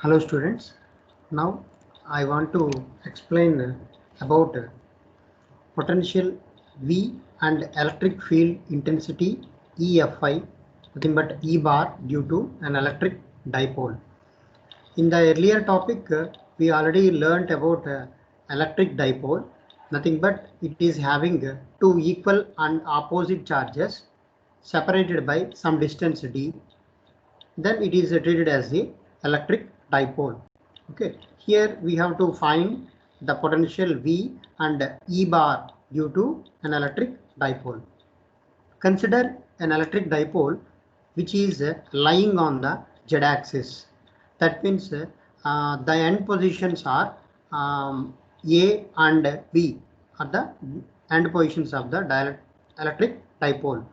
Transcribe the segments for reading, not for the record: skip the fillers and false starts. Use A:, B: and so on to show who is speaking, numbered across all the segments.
A: Hello students. Now I want to explain about potential V and electric field intensity EFI, nothing but E bar due to an electric dipole. In the earlier topic we already learnt about electric dipole, nothing but it is having two equal and opposite charges separated by some distance d, then it is treated as the electric dipole. Okay, here we have to find the potential V and E bar due to an electric dipole. Consider an electric dipole which is lying on the z axis. That means the end positions are A and B are the end positions of the electric dipole,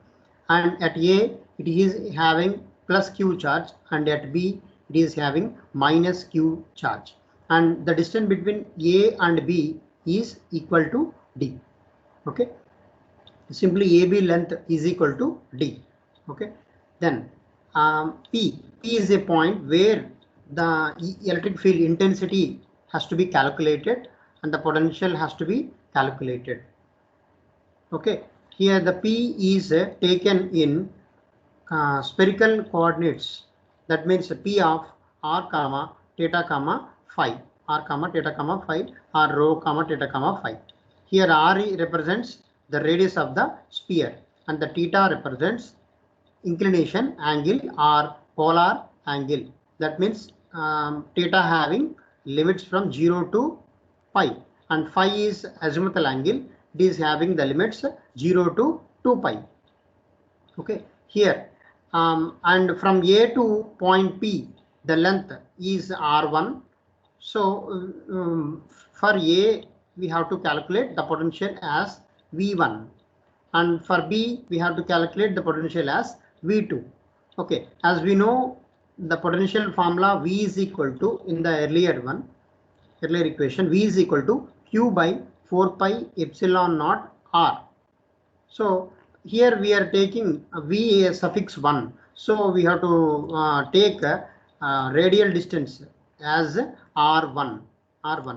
A: and at A it is having plus Q charge and at B it is having minus Q charge, and the distance between A and B is equal to D. Okay, simply AB length is equal to D. Okay, then P is a point where the electric field intensity has to be calculated and the potential has to be calculated. Okay, here the P is taken in spherical coordinates. That means P of r comma theta comma phi, r comma theta comma phi, or rho comma theta comma phi. Here r represents the radius of the sphere and the theta represents inclination angle or polar angle. That means theta having limits from 0 to pi, and phi is azimuthal angle. It is having the limits 0 to 2 pi. Okay, here and from A to point P the length is R1. So for A we have to calculate the potential as V1, and for B we have to calculate the potential as V2. Okay, as we know the potential formula V is equal to, in the earlier equation, V is equal to Q by 4 pi epsilon naught R. So here we are taking V as suffix 1. So we have to take radial distance as R1.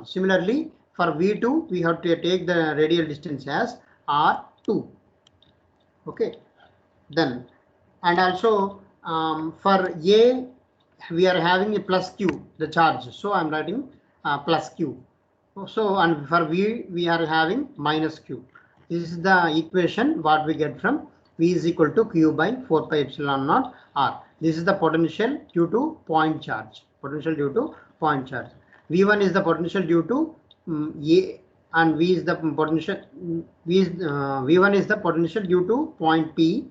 A: Similarly, for V2, we have to take the radial distance as R2. Okay. Then, and also for A, we are having a plus Q, the charge. So I'm writing plus Q. So, and for V, we are having minus Q. This is the equation what we get from V is equal to Q by 4 pi epsilon naught R. This is the potential due to point charge. Potential due to point charge. V1 is the potential due to A, and V is the potential. V1 is the potential due to point P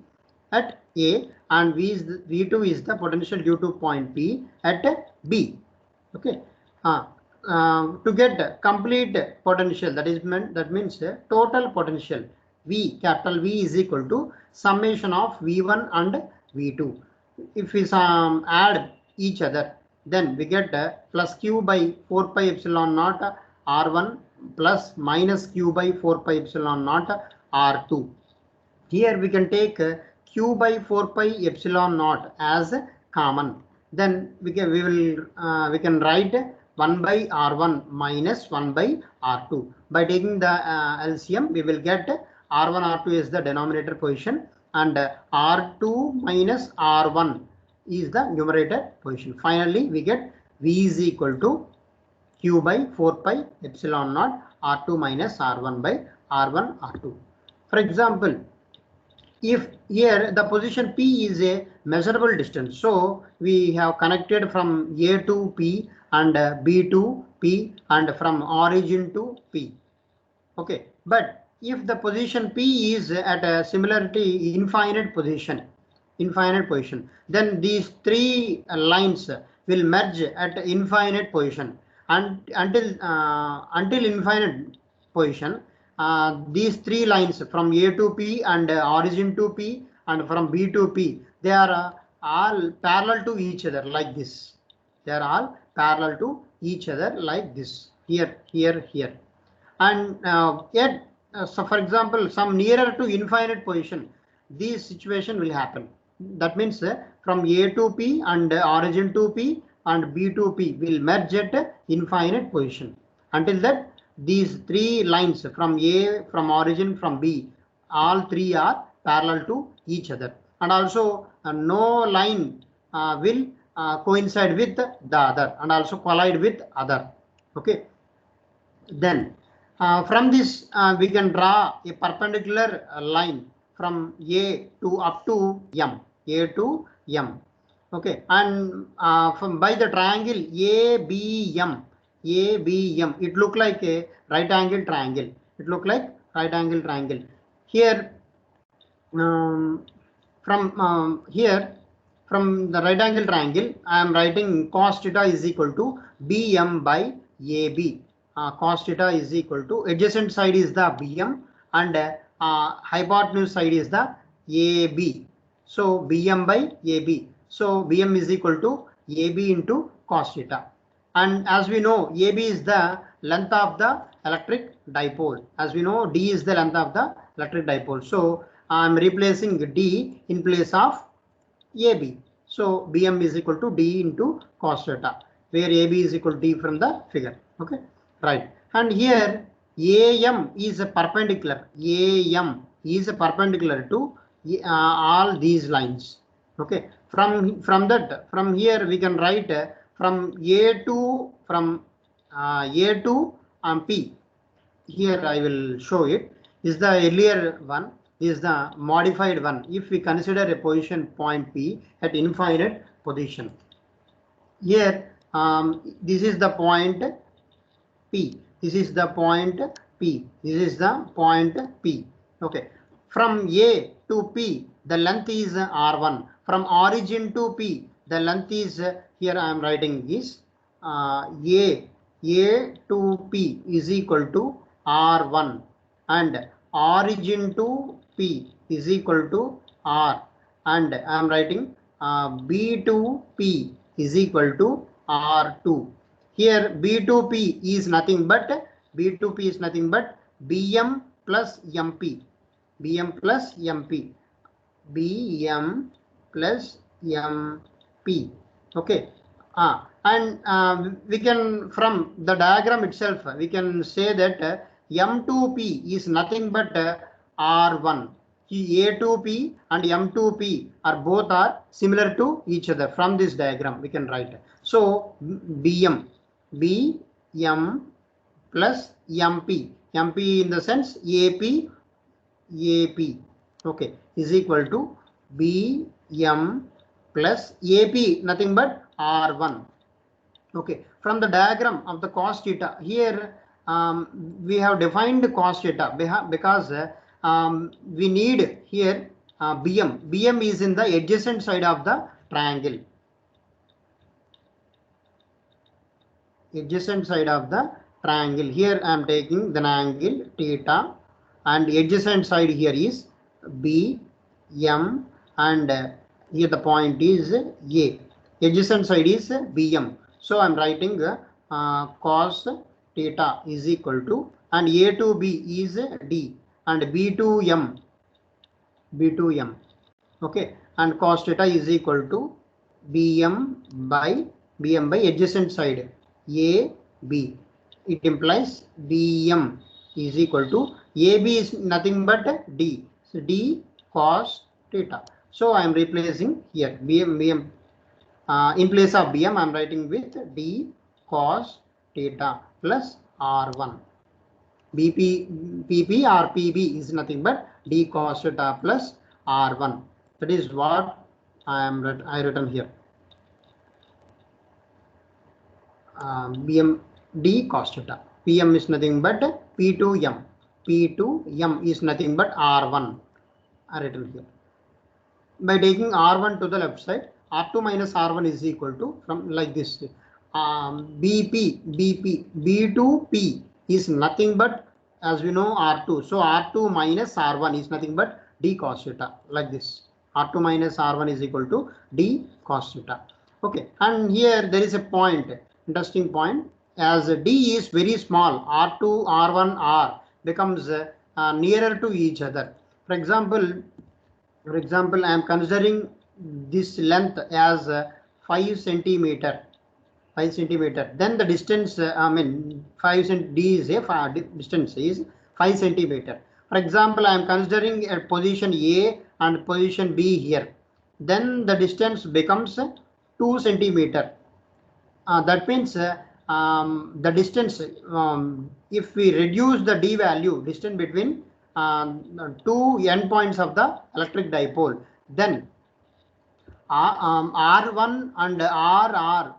A: at A, and V2 is the potential due to point P at B. Okay. To get complete potential, that means total potential V, capital V, is equal to summation of V1 and V2. If we add each other, then we get plus Q by 4 pi epsilon naught R1 plus minus Q by 4 pi epsilon naught R2. Here we can take Q by 4 pi epsilon naught as common. Then we can write 1 by R1 minus 1 by R2. By taking the LCM, we will get R1, R2 is the denominator position, and R2 minus R1 is the numerator position. Finally, we get V is equal to Q by 4 pi epsilon naught R2 minus R1 by R1, R2. For example, if here the position P is a measurable distance, so we have connected from A to P and B to P and from origin to P. Okay, but if the position P is at a similarity infinite position, then these three lines will merge at infinite position, and until infinite position. These three lines from A to P and origin to P and from B to P, they are all parallel to each other like this. They are all parallel to each other like this. Here, and yet, so for example, some nearer to infinite position, this situation will happen. That means from A to P and origin to P, and B2P will merge at infinite position. Until that, these three lines from A, from origin, from B, all three are parallel to each other. And also no line will coincide with the other and also collide with other. Okay. Then from this we can draw a perpendicular line from A to up to M, A to M. Okay, and from by the triangle ABM, ABM, it look like a right angle triangle. It look like right angle triangle. Here from the right angle triangle, I am writing cos theta is equal to BM by AB. Cos theta is equal to adjacent side is the BM and hypotenuse side is the AB. So BM by AB. So BM is equal to AB into cos theta. And as we know, AB is the length of the electric dipole. As we know, D is the length of the electric dipole. So I am replacing D in place of AB. So BM is equal to D into cos theta, where AB is equal to D from the figure. Okay, right. And here AM is a perpendicular. AM is a perpendicular to all these lines. Okay. From here we can write from A to P. Here I will show it. Is the earlier one, is the modified one if we consider a position point P at infinite position. Here this is the point P. This is the point P. This is the point P. Okay. From A to P, the length is R1. From origin to P, the length is here I am writing is A to P is equal to R1 and origin to P is equal to R, and I am writing B to P is equal to R2. Here B to P is nothing but BM plus MP. BM plus MP. BM plus MP. Okay. And we can, from the diagram itself, we can say that M2P is nothing but R1. A2P and M2P are both are similar to each other. From this diagram we can write. So BM plus MP. MP in the sense AP. Okay, is equal to BM plus AP, nothing but R1. Okay, from the diagram of the cos theta, here we have defined cos theta because we need here BM. BM is in the adjacent side of the triangle. Adjacent side of the triangle. Here I am taking the angle theta, and adjacent side here is BM, and here the point is A. Adjacent side is BM. So I am writing cos theta is equal to, and A to B is D, and B to M. Okay, and cos theta is equal to BM by adjacent side AB. It implies BM is equal to AB is nothing but D. So D cos theta. So I am replacing here BM in place of BM. I am writing with D cos theta plus R1. PP or PB is nothing but D cos theta plus R1. That is what I written here. BM D cos theta. PM is nothing but P to M. P to M is nothing but R1. I written here. By taking R1 to the left side, R2 minus R1 is equal to, from like this, B to P is nothing but, as we know, R2. So R2 minus R1 is nothing but D cos theta, like this. R2 minus R1 is equal to D cos theta. Okay, and here there is a point, interesting point. As D is very small, R2, R1, R becomes nearer to each other. For example, I am considering this length as 5 centimeter. 5 centimeter. Then the distance, D is a distance is 5 centimeter. For example, I am considering a position A and position B here. Then the distance becomes 2 centimeter. That means the distance, if we reduce the D value, distance between two endpoints of the electric dipole, then R1 and RR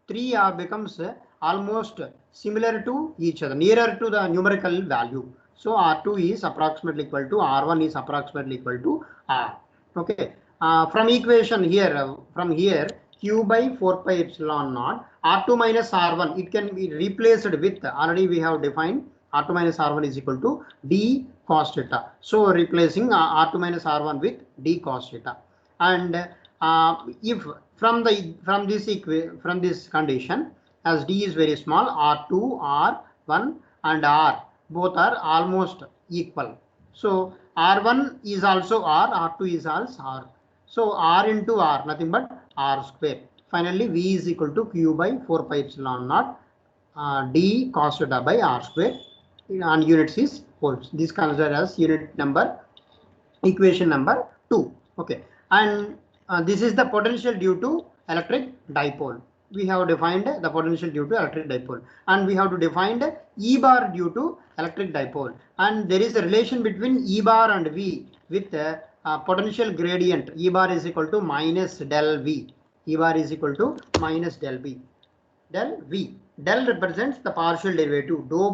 A: 3R becomes almost similar to each other, nearer to the numerical value. So R2 is approximately equal to R1 is approximately equal to R. Okay. From equation here, from here, Q by 4 pi epsilon naught R2 minus R1, it can be replaced with, already we have defined R2 minus R1 is equal to D cos theta. So replacing R2 minus R1 with D cos theta. And if from this condition, as D is very small, R2, R1 and R both are almost equal. So R1 is also R, R2 is also R. So R into R, nothing but R square. Finally, V is equal to Q by 4 pi epsilon naught D cos theta by R square, and units is volts. This considered as unit number, equation number 2. Okay. And this is the potential due to electric dipole. We have defined the potential due to electric dipole, and we have to define E bar due to electric dipole. And there is a relation between E bar and V with potential gradient. E bar is equal to minus del V. E bar is equal to minus del V. Del V. Del represents the partial derivative. Dou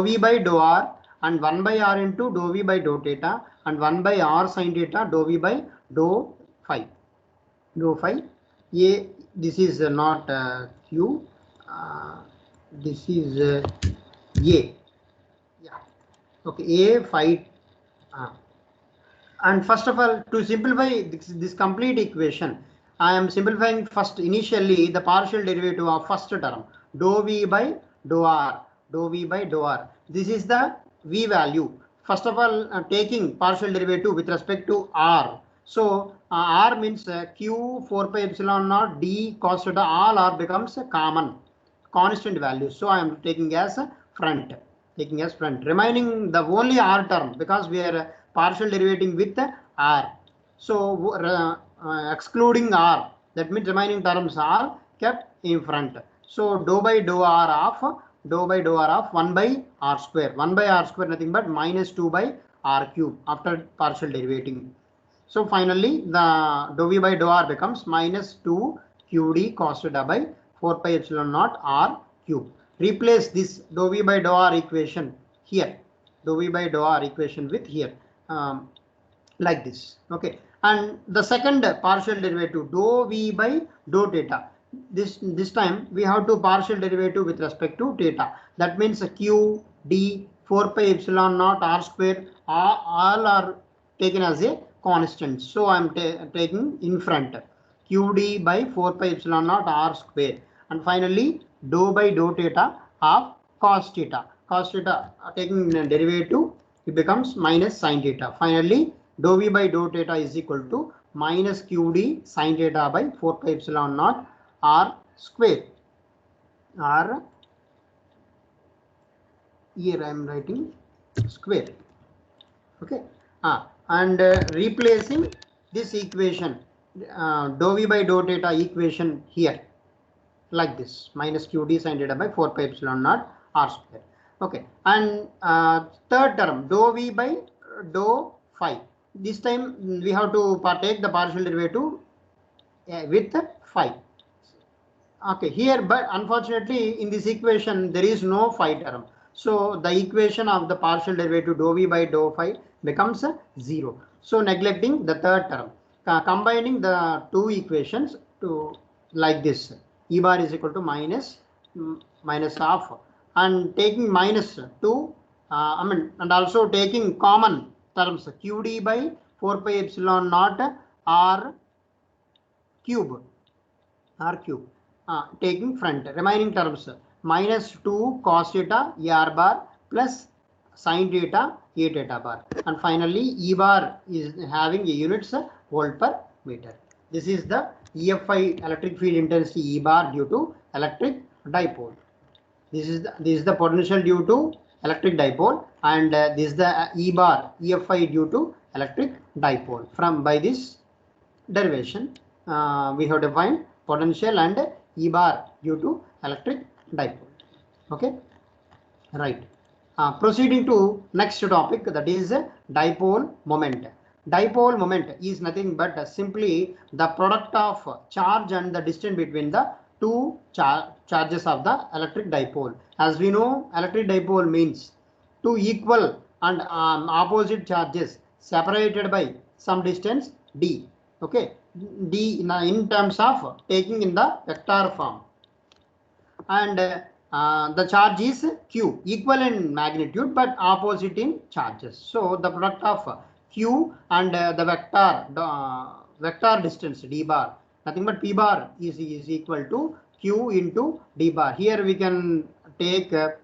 A: V by dou R, and 1 by R into dou V by dou theta, and 1 by R sin theta dou V by dou phi. Dou phi. A, this is not Q, this is A. Yeah. Okay, A phi. And first of all, to simplify this complete equation, I am simplifying first initially the partial derivative of first term, dou V by dou R, dou V by dou R. This is the V value. First of all, taking partial derivative with respect to R. So R means Q 4 pi epsilon naught D cos theta, all R becomes common, constant value. So I am taking as front, remaining the only R term, because we are partial derivating with R. So excluding R, that means remaining terms are kept in front. So dou by dou R of 1 by R square. 1 by R square nothing but minus 2 by R cube after partial derivating. So finally the dou V by dou R becomes minus 2 QD cos theta by 4 pi epsilon naught R cube. Replace this dou V by dou R equation here. Dou V by dou R equation with here. Like this. Okay. And the second partial derivative, dou V by dou theta. This time we have to partial derivative with respect to theta. That means Q D 4 pi epsilon naught R square, all are taken as a constant. So I am taking in front QD by 4 pi epsilon naught R square, and finally dou by dou theta of cos theta. Cos theta taking derivative, it becomes minus sin theta. Finally dou V by dou theta is equal to minus QD sin theta by 4 pi epsilon naught R square. R, here I am writing square. Okay. And replacing this equation, dou V by dou theta equation here, like this, minus QD sin theta by 4 pi epsilon naught R square. Okay. And third term, dou V by dou phi. This time we have to take the partial derivative with phi. Okay, here, but unfortunately in this equation there is no phi term. So the equation of the partial derivative dou V by dou phi becomes 0. So neglecting the third term, combining the two equations to like this, E bar is equal to minus half, and taking minus 2, and also taking common terms QD by 4 pi epsilon naught R cube. Taking front, remaining terms minus 2 cos theta A bar plus sin theta A theta bar, and finally E bar is having a units volt per meter. This is the EFI, electric field intensity E bar due to electric dipole. This is the potential due to electric dipole, and this is the E bar EFI due to electric dipole. From by this derivation, we have defined potential and E bar due to electric dipole. Okay, right. Proceeding to next topic, that is dipole moment. Dipole moment is nothing but simply the product of charge and the distance between the two charges of the electric dipole. As we know, electric dipole means two equal and opposite charges separated by some distance d. Okay, d in terms of taking in the vector form, and the charge is q, equal in magnitude but opposite in charges. So the product of q and the vector distance d bar, nothing but p bar is equal to q into d bar. Here we can take dipole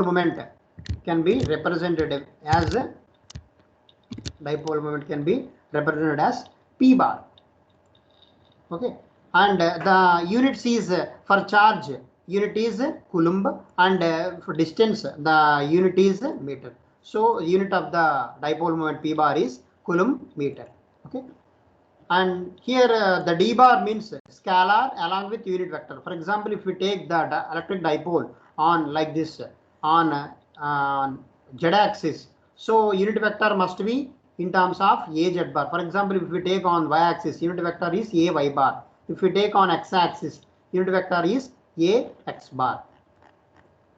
A: moment can be represented as p bar. Okay, and the units is for charge unit is coulomb, and for distance the unit is meter. So unit of the dipole moment p bar is coulomb meter. Okay, and here the d bar means scalar along with unit vector. For example, if we take the electric dipole on like this on z axis, so unit vector must be in terms of a z bar. For example, if we take on y axis, unit vector is a y bar. If we take on x axis, unit vector is a x bar.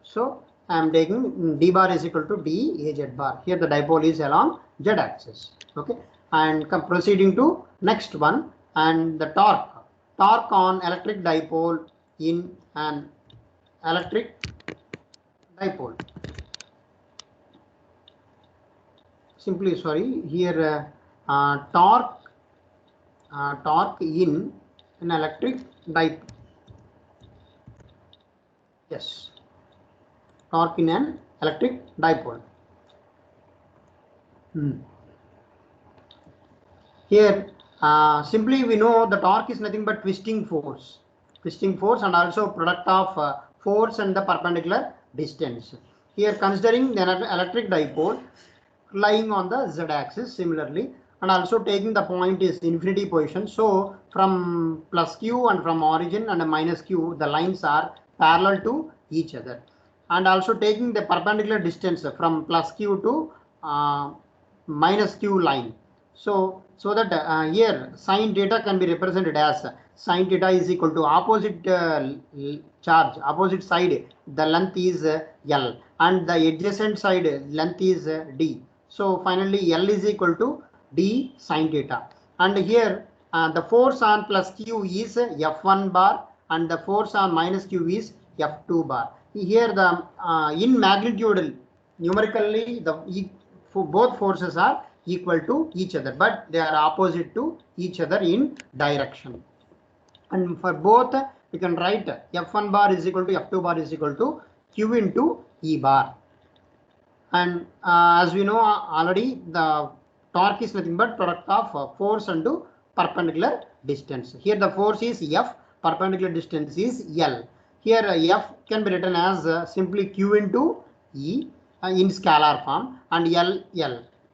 A: So I am taking d bar is equal to d a z bar. Here the dipole is along z axis. Okay, and proceeding to next one, and the torque on electric dipole in an electric dipole. Simply, sorry, here torque in an electric dipole. Yes, torque in an electric dipole. Here simply we know the torque is nothing but twisting force, and also product of force and the perpendicular distance. Here considering the electric dipole lying on the z axis similarly, and also taking the point is infinity position. So from plus q and from origin and minus q, the lines are parallel to each other, and also taking the perpendicular distance from plus q to minus q line. So that here sine theta can be represented as sine theta is equal to opposite charge, opposite side the length is L, and the adjacent side length is D. So finally L is equal to D sine theta, and here the force on plus q is F1 bar, and the force on minus q is F2 bar. Here the in magnitude numerically for both forces are equal to each other, but they are opposite to each other in direction. And for both we can write F1 bar is equal to F2 bar is equal to q into E bar. And as we know already, the torque is nothing but product of force and perpendicular distance. Here the force is F, perpendicular distance is L. Here F can be written as simply q into E in scalar form, and L.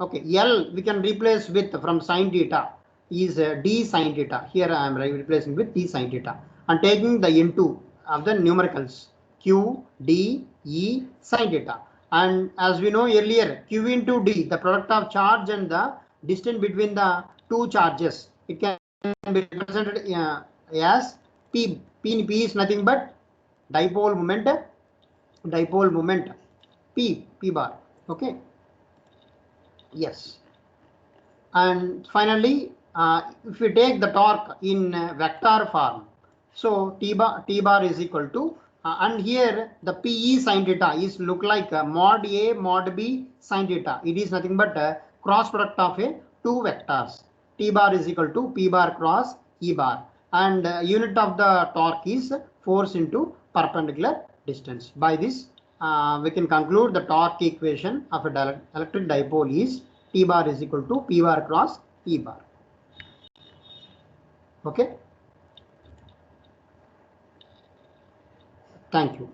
A: Okay, L we can replace with from sine theta is d sine theta. Here I am replacing with d sine theta, and taking the into of the numericals q, d, e sine theta. And as we know earlier, q into d, the product of charge and the distance between the two charges, it can be represented as p. P is nothing but dipole moment p bar. Okay, yes. And finally if we take the torque in vector form, so t bar is equal to and here the PE sine theta is look like mod A mod B sine theta. It is nothing but cross product of two vectors. T bar is equal to P bar cross E bar, and unit of the torque is force into perpendicular distance. By this we can conclude the torque equation of a electric dipole is T bar is equal to P bar cross E bar. Okay. Thank you.